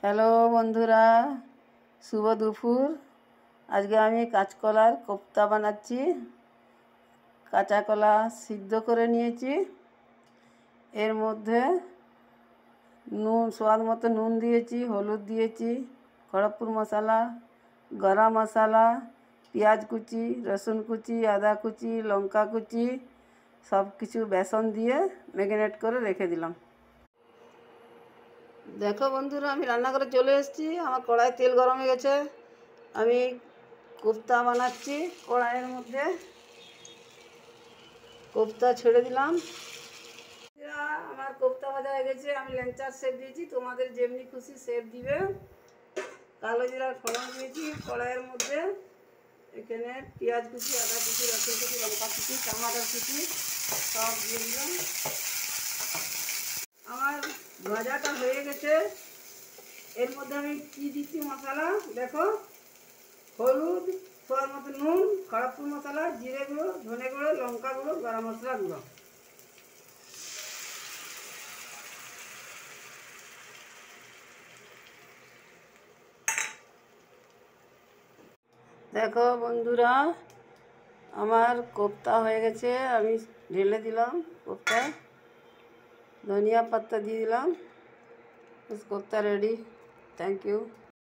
Hello বন্ধুরা, শুভ দুপুর। আজকে আমি কাঁচকলার কোপ্তা বানাচ্ছি। কাঁচা কলা সিদ্ধ করে নিয়েছি, এর মধ্যে নুন, স্বাদ মতো নুন দিয়েছি, হলুদ দিয়েছি, খড়গপুর মশলা, গরম মশলা, পেঁয়াজ কুচি, রসুন কুচি, আদা কুচি, লঙ্কা কুচি সব কিছু বেসন দিয়ে ম্যারিনেট করে রেখে দিলাম। দেখো বন্ধুরা, আমি রান্না করে চলে এসেছি। আমার কড়াই তেল গরম হয়ে গেছে। আমি কোপ্তা বানাচ্ছি। কড়াইয়ের মধ্যে কোপ্তা ছেড়ে দিলাম। আমার কোপ্তা ভাজা হয়ে গেছে। আমি ল্যাংচার শেপ দিয়েছি, তোমাদের যেমনি খুশি শেপ দিবে। কালো জিরার ফোড়ন দিয়েছি কড়াইয়ের মধ্যে। এখানে পেঁয়াজ কুচি, আদা কুচি, রসুন কুচি, লঙ্কা কুচি, টমাটোর কুচি সব দিয়ে দিলাম। আমার ভাজাটা হয়ে গেছে। এর মধ্যে আমি কি দিচ্ছি মশলা দেখো। হলুদ, স্বাদ মতো নুন, খড়গপুর মশলা, জিরে গুঁড়ো, ধনে গুঁড়ো, লঙ্কা গুঁড়ো, গরম মশলা গুঁড়ো। দেখো বন্ধুরা, আমার কোপ্তা হয়ে গেছে। আমি ঢেলে দিলাম কোপ্তা, ধনিয়া পাতা দিয়ে দিলাম। কোপ্তা রেডি। Thank you.